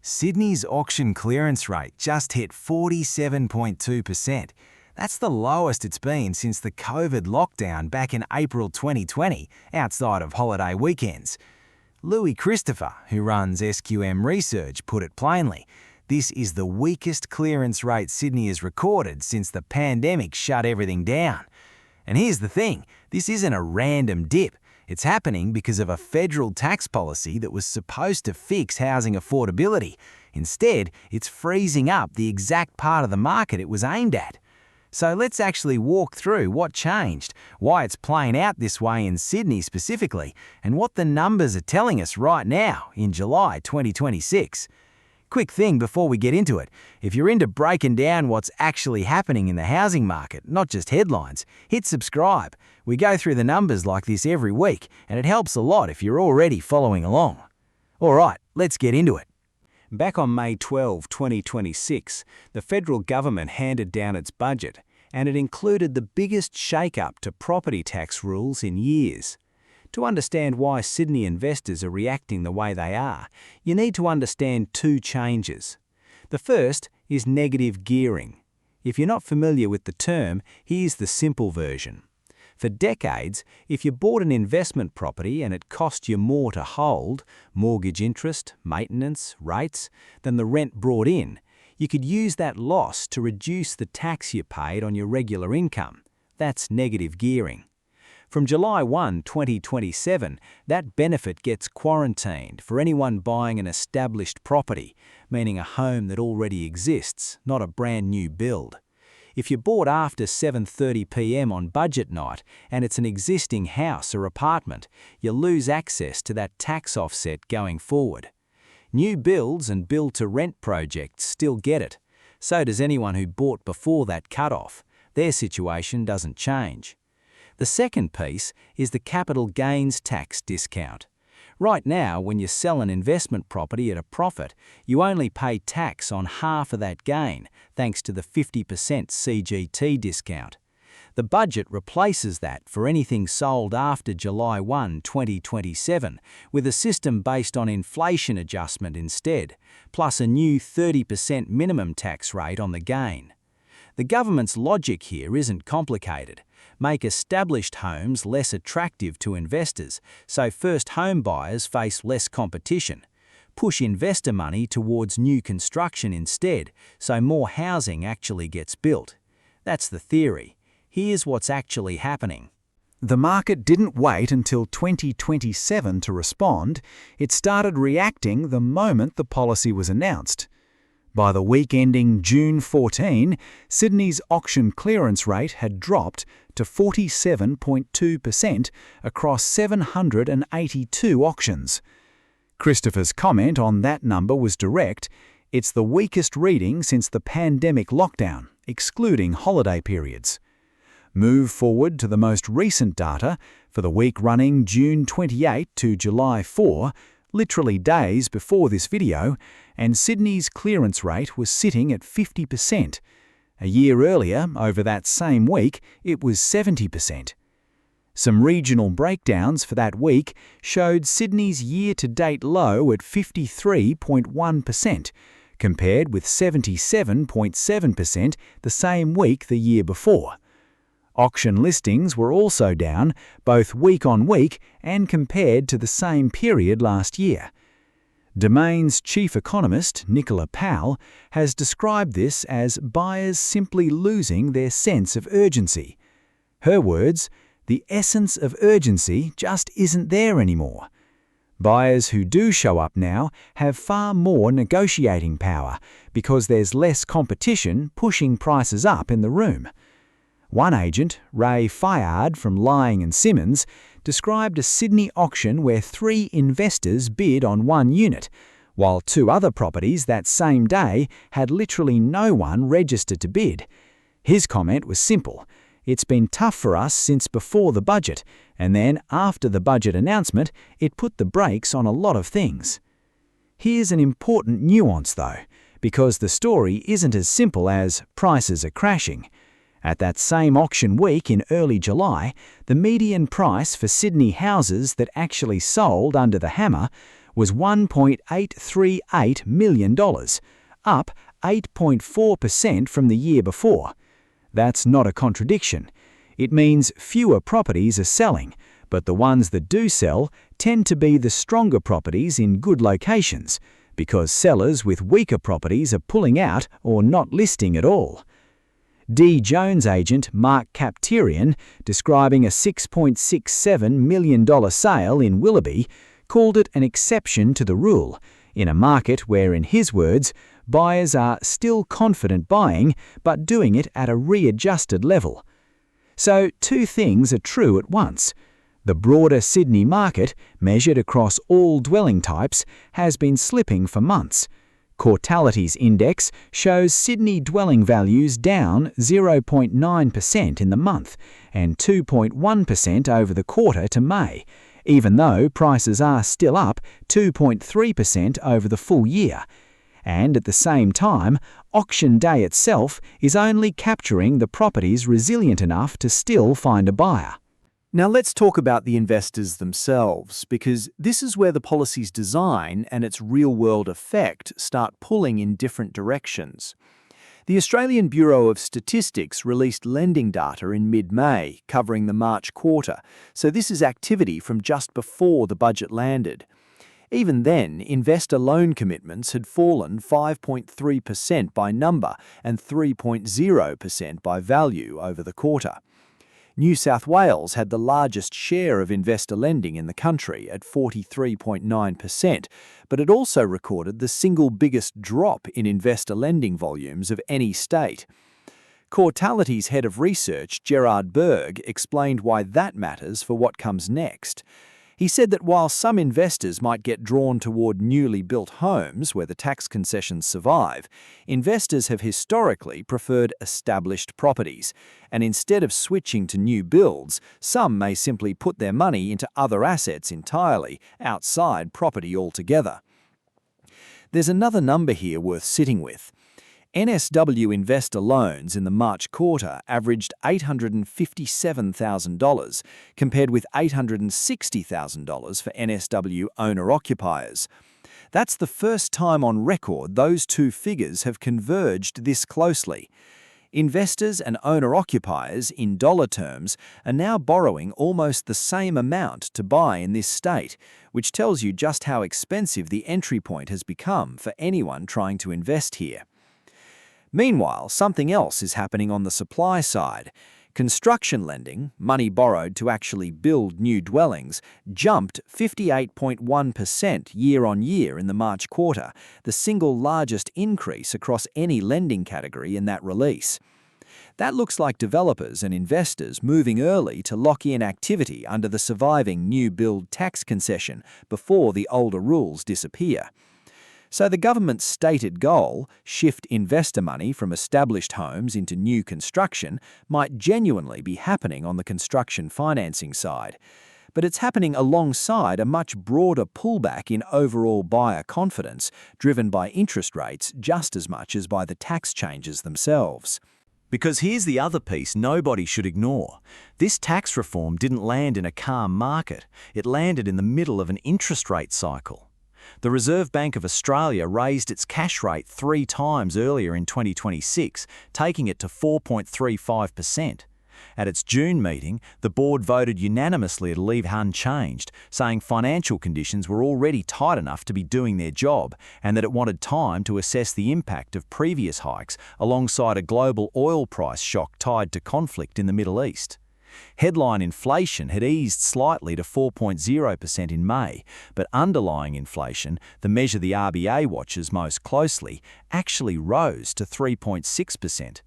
Sydney's auction clearance rate just hit 47.2%. That's the lowest it's been since the COVID lockdown back in April 2020, outside of holiday weekends. Louis Christopher, who runs SQM Research, put it plainly: this is the weakest clearance rate Sydney has recorded since the pandemic shut everything down. And here's the thing, this isn't a random dip. It's happening because of a federal tax policy that was supposed to fix housing affordability. Instead, it's freezing up the exact part of the market it was aimed at. So let's actually walk through what changed, why it's playing out this way in Sydney specifically, and what the numbers are telling us right now in July 2026. Quick thing before we get into it, if you're into breaking down what's actually happening in the housing market, not just headlines, hit subscribe. We go through the numbers like this every week, and it helps a lot if you're already following along. Alright, let's get into it. Back on May 12, 2026, the federal government handed down its budget, and it included the biggest shake-up to property tax rules in years. To understand why Sydney investors are reacting the way they are, you need to understand two changes. The first is negative gearing. If you're not familiar with the term, here's the simple version. For decades, if you bought an investment property and it cost you more to hold, mortgage interest, maintenance, rates, than the rent brought in, you could use that loss to reduce the tax you paid on your regular income. That's negative gearing. From July 1, 2027, that benefit gets quarantined for anyone buying an established property, meaning a home that already exists, not a brand new build. If you bought after 7:30 p.m. on budget night and it's an existing house or apartment, you lose access to that tax offset going forward. New builds and build-to-rent projects still get it. So does anyone who bought before that cutoff. Their situation doesn't change. The second piece is the capital gains tax discount. Right now, when you sell an investment property at a profit, you only pay tax on half of that gain, thanks to the 50% CGT discount. The budget replaces that for anything sold after July 1, 2027, with a system based on inflation adjustment instead, plus a new 30% minimum tax rate on the gain. The government's logic here isn't complicated. Make established homes less attractive to investors, so first home buyers face less competition. Push investor money towards new construction instead, so more housing actually gets built. That's the theory. Here's what's actually happening. The market didn't wait until 2027 to respond. It started reacting the moment the policy was announced. By the week ending June 14, Sydney's auction clearance rate had dropped to 47.2% across 782 auctions. Christopher's comment on that number was direct: it's the weakest reading since the pandemic lockdown, excluding holiday periods. Move forward to the most recent data for the week running June 28 to July 4, literally days before this video, and Sydney's clearance rate was sitting at 50%. A year earlier, over that same week, it was 70%. Some regional breakdowns for that week showed Sydney's year-to-date low at 53.1%, compared with 77.7% the same week the year before. Auction listings were also down, both week on week and compared to the same period last year. Domain's chief economist, Nicola Powell, has described this as buyers simply losing their sense of urgency. Her words: the essence of urgency just isn't there anymore. Buyers who do show up now have far more negotiating power because there's less competition pushing prices up in the room. One agent, Ray Fayard from Lying & Simmons, described a Sydney auction where 3 investors bid on one unit, while 2 other properties that same day had literally no one registered to bid. His comment was simple: it's been tough for us since before the budget, and then after the budget announcement, it put the brakes on a lot of things. Here's an important nuance though, because the story isn't as simple as prices are crashing. At that same auction week in early July, the median price for Sydney houses that actually sold under the hammer was $1.838 million, up 8.4% from the year before. That's not a contradiction. It means fewer properties are selling, but the ones that do sell tend to be the stronger properties in good locations, because sellers with weaker properties are pulling out or not listing at all. D. Jones agent Mark Kapterian, describing a $6.67 million sale in Willoughby, called it an exception to the rule, in a market where, in his words, buyers are still confident buying but doing it at a readjusted level. So two things are true at once. The broader Sydney market, measured across all dwelling types, has been slipping for months. Courtality's index shows Sydney dwelling values down 0.9% in the month and 2.1% over the quarter to May, even though prices are still up 2.3% over the full year. And at the same time, auction day itself is only capturing the properties resilient enough to still find a buyer. Now let's talk about the investors themselves, because this is where the policy's design and its real-world effect start pulling in different directions. The Australian Bureau of Statistics released lending data in mid-May, covering the March quarter, so this is activity from just before the budget landed. Even then, investor loan commitments had fallen 5.3% by number and 3.0% by value over the quarter. New South Wales had the largest share of investor lending in the country at 43.9%, but it also recorded the single biggest drop in investor lending volumes of any state. Courtality's head of research, Gerard Berg, explained why that matters for what comes next. He said that while some investors might get drawn toward newly built homes where the tax concessions survive, investors have historically preferred established properties, and instead of switching to new builds, some may simply put their money into other assets entirely, outside property altogether. There's another number here worth sitting with. NSW investor loans in the March quarter averaged $857,000, compared with $860,000 for NSW owner-occupiers. That's the first time on record those two figures have converged this closely. Investors and owner-occupiers, in dollar terms, are now borrowing almost the same amount to buy in this state, which tells you just how expensive the entry point has become for anyone trying to invest here. Meanwhile, something else is happening on the supply side. Construction lending, money borrowed to actually build new dwellings, jumped 58.1% year-on-year in the March quarter, the single largest increase across any lending category in that release. That looks like developers and investors moving early to lock in activity under the surviving new build tax concession before the older rules disappear. So the government's stated goal, shift investor money from established homes into new construction, might genuinely be happening on the construction financing side. But it's happening alongside a much broader pullback in overall buyer confidence, driven by interest rates just as much as by the tax changes themselves. Because here's the other piece nobody should ignore. This tax reform didn't land in a calm market. It landed in the middle of an interest rate cycle. The Reserve Bank of Australia raised its cash rate 3 times earlier in 2026, taking it to 4.35%. At its June meeting, the board voted unanimously to leave unchanged, saying financial conditions were already tight enough to be doing their job and that it wanted time to assess the impact of previous hikes alongside a global oil price shock tied to conflict in the Middle East. Headline inflation had eased slightly to 4.0% in May, but underlying inflation, the measure the RBA watches most closely, actually rose to 3.6%.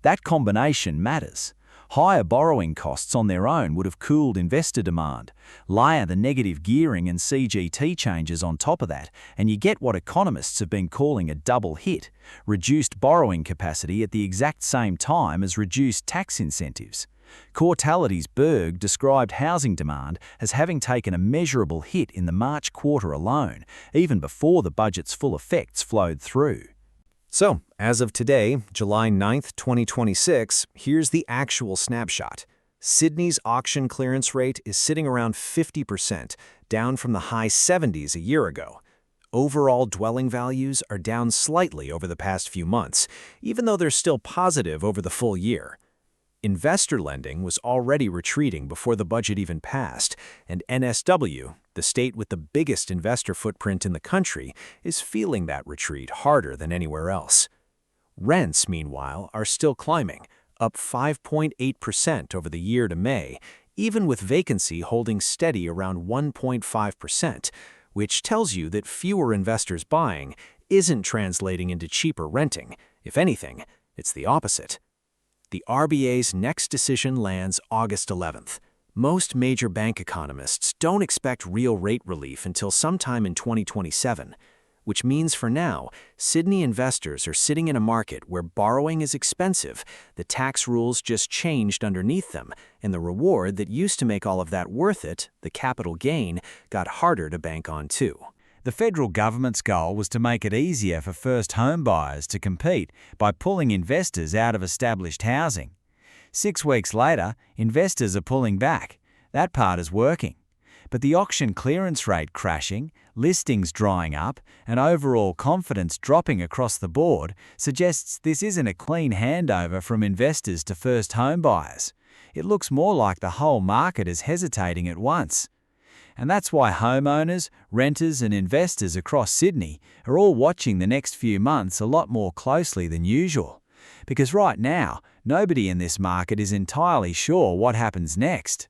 That combination matters. Higher borrowing costs on their own would have cooled investor demand. Layer the negative gearing and CGT changes on top of that, and you get what economists have been calling a double hit: reduced borrowing capacity at the exact same time as reduced tax incentives. Courtality's Berg described housing demand as having taken a measurable hit in the March quarter alone, even before the budget's full effects flowed through. So, as of today, July 9th, 2026, here's the actual snapshot. Sydney's auction clearance rate is sitting around 50%, down from the high 70s a year ago. Overall dwelling values are down slightly over the past few months, even though they're still positive over the full year. Investor lending was already retreating before the budget even passed, and NSW, the state with the biggest investor footprint in the country, is feeling that retreat harder than anywhere else. Rents, meanwhile, are still climbing, up 5.8% over the year to May, even with vacancy holding steady around 1.5%, which tells you that fewer investors buying isn't translating into cheaper renting. If anything, it's the opposite. The RBA's next decision lands August 11th. Most major bank economists don't expect real rate relief until sometime in 2027, which means for now, Sydney investors are sitting in a market where borrowing is expensive, the tax rules just changed underneath them, and the reward that used to make all of that worth it, the capital gain, got harder to bank on too. The federal government's goal was to make it easier for first home buyers to compete by pulling investors out of established housing. 6 weeks later, investors are pulling back. That part is working. But the auction clearance rate crashing, listings drying up, and overall confidence dropping across the board suggests this isn't a clean handover from investors to first home buyers. It looks more like the whole market is hesitating at once. And that's why homeowners, renters and investors across Sydney are all watching the next few months a lot more closely than usual. Because right now, nobody in this market is entirely sure what happens next.